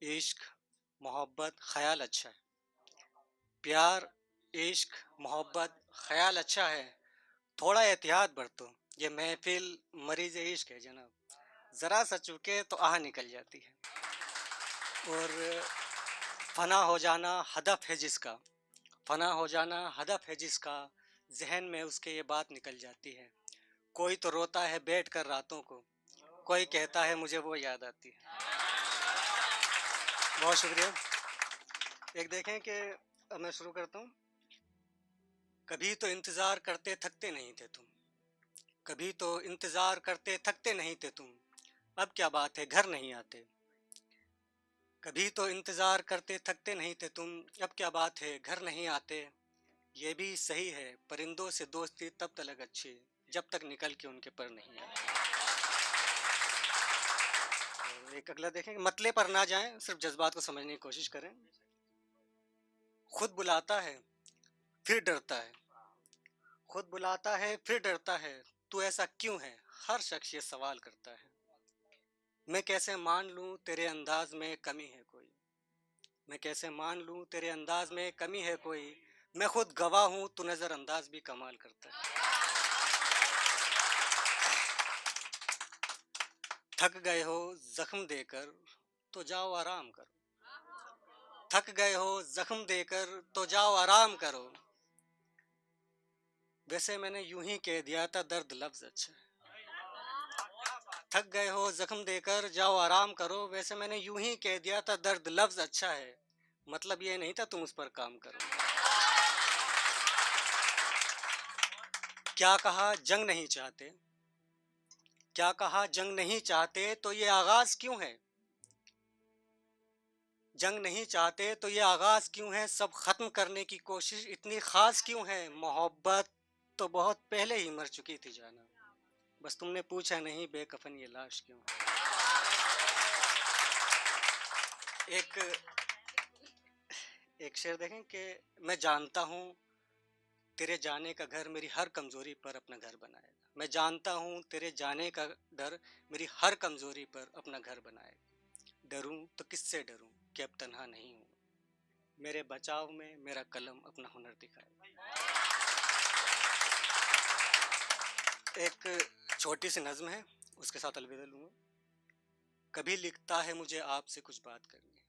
इश्क, मोहब्बत, ख़याल अच्छा है। प्यार, इश्क, मोहब्बत, ख़याल अच्छा है। थोड़ा एहतियात बरतो, ये महफ़िल मरीज़ इश्क है जनाब। ज़रा सा चूके तो आह निकल जाती है। और फ़ना हो जाना हदफ़ है जिसका, फ़ना हो जाना हदफ़ है जिसका, ज़हन में उसके ये बात निकल जाती है। कोई तो रोता है बैठकर रातों को, कोई कहता है मुझे वो याद आती है। बहुत शुक्रिया। एक देखें कि अब मैं शुरू करता हूँ। कभी तो इंतज़ार करते थकते नहीं थे तुम, कभी तो इंतज़ार करते थकते नहीं थे तुम, अब क्या बात है घर नहीं आते। कभी तो इंतज़ार करते थकते नहीं थे तुम, अब क्या बात है घर नहीं आते। ये भी सही है परिंदों से दोस्ती तब तलक अच्छी, जब तक निकल के उनके पर नहीं आते। तो एक अगला देखें, मतले पर ना जाएं, सिर्फ जज्बात को समझने की कोशिश करें। खुद बुलाता है फिर डरता है, खुद बुलाता है फिर डरता है, तू ऐसा क्यों है, हर शख्स ये सवाल करता है। मैं कैसे मान लूं तेरे अंदाज में कमी है कोई, मैं कैसे मान लूं तेरे अंदाज में कमी है कोई, मैं खुद गवाह हूं तू नजरअंदाज भी कमाल करता है। थक गए हो जख्म देकर तो जाओ आराम करो, थक गए हो जख्म देकर तो जाओ आराम करो। वैसे मैंने यूं ही कह दिया था दर्द लफ्ज अच्छा है। थक गए हो जख्म देकर जाओ आराम करो, वैसे मैंने यूं ही कह दिया था दर्द लफ्ज अच्छा है, मतलब ये नहीं था तुम उस पर काम करो। क्या कहा जंग नहीं चाहते, क्या कहा जंग नहीं चाहते तो ये आगाज क्यों है, जंग नहीं चाहते तो ये आगाज क्यों है, सब खत्म करने की कोशिश इतनी खास क्यों है। मोहब्बत तो बहुत पहले ही मर चुकी थी जाना, बस तुमने पूछा नहीं बेकफन ये लाश क्यों है। एक एक शेर देखें कि मैं जानता हूँ तेरे जाने का घर मेरी हर कमजोरी पर अपना घर बनाएगा, मैं जानता हूँ तेरे जाने का डर मेरी हर कमजोरी पर अपना घर बनाएगा। डरूं तो किससे डरूं कि अब तन्हा नहीं हूँ, मेरे बचाव में मेरा कलम अपना हुनर दिखाए। एक छोटी सी नज्म है, उसके साथ अलविदा लूँगा। कभी लिखता है मुझे आपसे कुछ बात करनी है,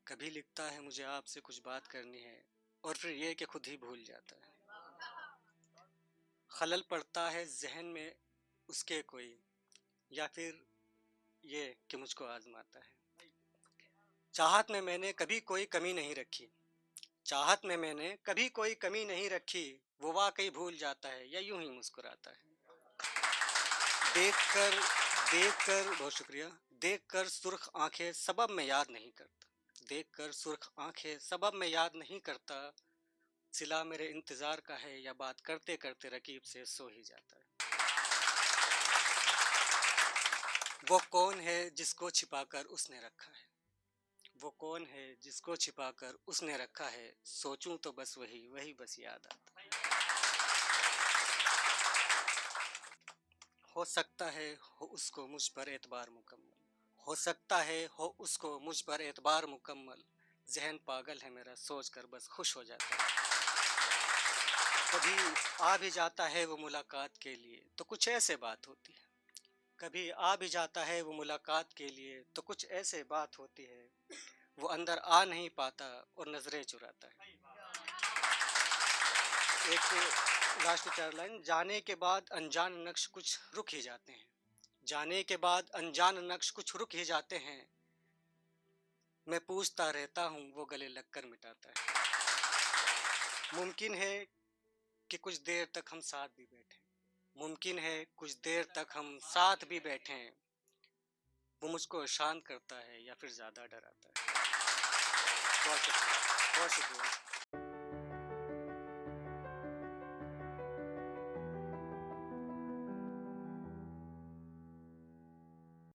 कभी लिखता है मुझे आपसे कुछ बात करनी है, और फिर ये कि खुद ही भूल जाता है। खलल पड़ता है जहन में उसके कोई, या फिर ये कि मुझको आजमाता है। चाहत में मैंने कभी कोई कमी नहीं रखी, चाहत में मैंने कभी कोई कमी नहीं रखी, वो वाकई भूल जाता है या यूं ही मुस्कुराता है। देखकर देखकर बहुत शुक्रिया। देखकर सुर्ख आंखें सबब में याद नहीं करता, देखकर सुर्ख आंखें सबब में याद नहीं करता, सिला मेरे इंतजार का है या बात करते करते रकीब से सो ही जाता है। वो कौन है जिसको छिपाकर उसने रखा है, वो कौन है जिसको छिपाकर उसने रखा है, सोचूं तो बस वही वही बस याद आता है। हो सकता है हो उसको मुझ पर एतबार मुकम्मल, हो सकता है हो उसको मुझ पर एतबार मुकम्मल, जहन पागल है मेरा सोच कर बस खुश हो जाता है। कभी आ भी जाता है वो मुलाकात के लिए तो कुछ ऐसे बात होती है, कभी आ भी जाता है वो मुलाकात के लिए तो कुछ ऐसे बात होती है, वो अंदर आ नहीं पाता और नजरें चुराता है। एक लास्ट चार लाइन, जाने के बाद अनजान नक्श कुछ रुक ही जाते हैं, जाने के बाद अनजान नक्श कुछ रुक ही जाते हैं, मैं पूछता रहता हूँ वो गले लगकर मिटाता है। मुमकिन है कि कुछ देर तक हम साथ भी बैठें, मुमकिन है कुछ देर तक हम साथ भी बैठें, वो मुझको शांत करता है या फिर ज़्यादा डराता है। बहुत शुक्रिया, बहुत शुक्रिया।